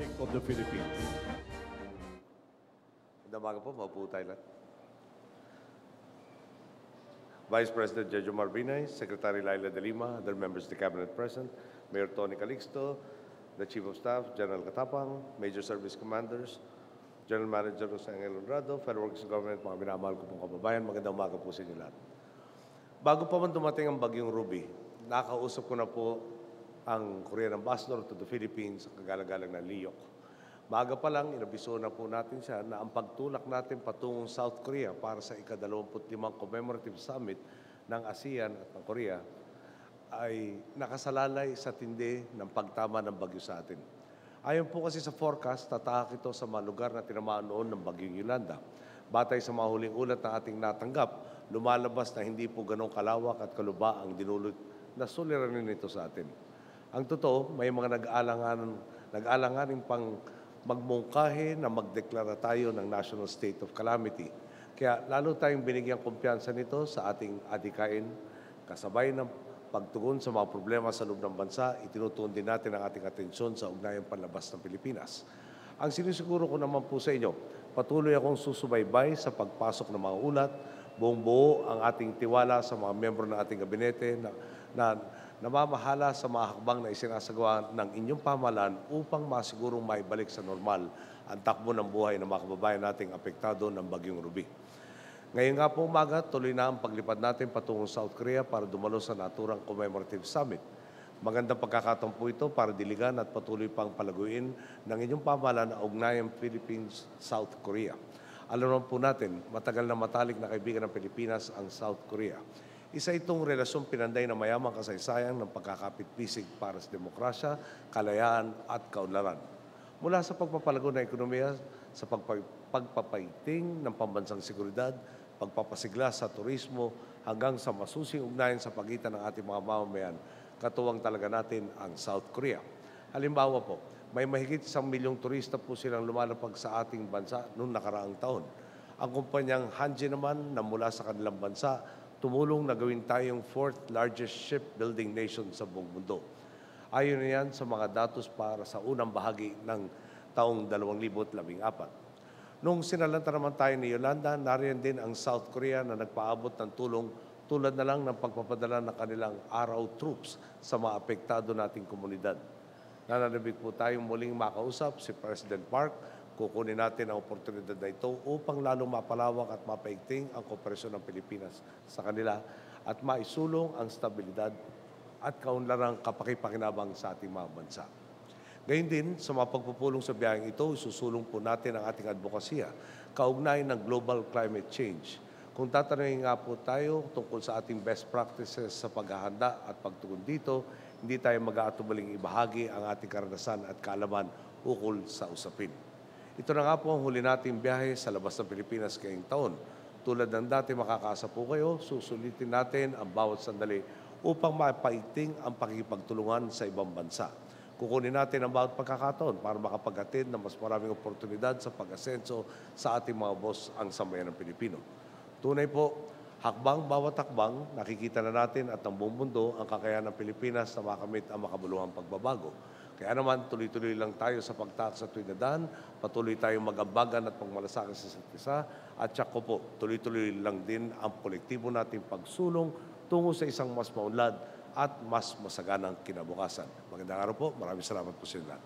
Republic of the Philippines. Damaga po, maupo tayo lahat. Vice President Jojo Marbinay, Secretary Laila de Lima, other members of the Cabinet present, Mayor Tony Calixto, the Chief of Staff, General Katapang, Major Service Commanders, General Manager Jose Angel Honrado, Federal Works and Government, mga minamahal ko pong kababayan, magandang umaga po sa inyo lahat. Bago pa man dumating ang Bagyong Ruby, nakausap ko na po ang Korean Ambassador to the Philippines, ang kagalang-galang na Liyok. Maaga pa lang, inabiso na po natin siya na ang pagtulak natin patungong South Korea para sa ika-25 commemorative summit ng ASEAN at ng Korea ay nakasalalay sa tindi ng pagtama ng bagyo sa atin. Ayon po kasi sa forecast, tatahak ito sa mga lugar na tinamaan noon ng Bagyong Yolanda. Batay sa mga huling ulat na ating natanggap, lumalabas na hindi po ganong kalawak at kaluba ang dinulot na suliranin nito sa atin. Ang totoo, may mga nag-aalanganin pang magmungkahi na magdeklara tayo ng National State of Calamity. Kaya lalo tayong binigyang kumpiyansa nito sa ating adhikain, kasabay ng pagtugon sa mga problema sa loob ng bansa, itinutuon din natin ang ating atensyon sa ugnayang panlabas ng Pilipinas. Ang sinisiguro ko naman po sa inyo, patuloy akong susubaybay sa pagpasok ng mga ulat, buong buo ang ating tiwala sa mga membro ng ating gabinete na namamahala sa mga hakbang na isinasagawa ng inyong pamahalaan upang masigurong maibalik sa normal ang takbo ng buhay ng mga kababayan nating apektado ng Bagyong Ruby. Ngayon nga po umaga, tuloy na ang paglipad natin patungong South Korea para dumalo sa naturang commemorative summit. Magandang pagkakataon po ito para diligan at patuloy pang palaguin ng inyong pamahalaan ang ugnayang Philippines-South Korea. Alam naman po natin, matagal na matalik na kaibigan ng Pilipinas ang South Korea. Isa itong relasyong pinanday na mayamang kasaysayan ng pagkakapit-bisig para sa demokrasya, kalayaan at kaunlaran. Mula sa pagpapalago ng ekonomiya, sa pagpapaiting ng pambansang seguridad, pagpapasigla sa turismo, hanggang sa masusing ugnayan sa pagitan ng ating mga mamamayan, katuwang talaga natin ang South Korea. Halimbawa po, may mahigit 1 milyong turista po silang lumalapag sa ating bansa noong nakaraang taon. Ang kumpanyang Hanji naman na mula sa kanilang bansa, tumulong na gawin tayong 4th largest shipbuilding nation sa buong mundo. Ayon na yan sa mga datos para sa unang bahagi ng taong 2014. Noong sinalanta naman tayo ni Yolanda, nariyan din ang South Korea na nagpaabot ng tulong tulad na lang ng pagpapadala ng kanilang araw troops sa mga apektado nating komunidad. Nananabik po tayong muling makausap si President Park. Kukunin natin ang oportunidad na ito upang lalong mapalawak at mapaigting ang kooperasyon ng Pilipinas sa kanila at maisulong ang stabilidad at kaunlarang kapakipakinabang sa ating mga bansa. Gayun din, sa mga pagpupulong sa biyaheng ito, isusulong po natin ang ating advokasya kaugnay ng global climate change. Kung tatanungin nga po tayo tungkol sa ating best practices sa paghahanda at pagtugon dito, hindi tayo mag-aatubaling ibahagi ang ating karanasan at kaalaman ukol sa usapin. Ito na nga po ang huli nating biyahe sa labas ng Pilipinas ngayong taon. Tulad ng dati makakaasa po kayo, susulitin natin ang bawat sandali upang mapaiting ang pakikipagtulungan sa ibang bansa. Kukunin natin ang bawat pagkakataon para makapaghatid ng mas maraming oportunidad sa pag-asenso sa ating mga boss ang sambayan ng Pilipino. Tunay po, hakbang bawat hakbang, nakikita na natin at ng buong mundo ang kakayahan ng Pilipinas na makamit ang makabuluhang pagbabago. Kaya naman, tuloy-tuloy lang tayo sa pagtaas sa tuwing na daan, patuloy tayong mag-ambagan at pagmalasakit sa isa't isa, at tsaka po, tuloy-tuloy lang din ang kolektibo nating pagsulong tungo sa isang mas maunlad at mas masaganang kinabukasan. Magandang araw po, maraming salamat po sa inyo lahat.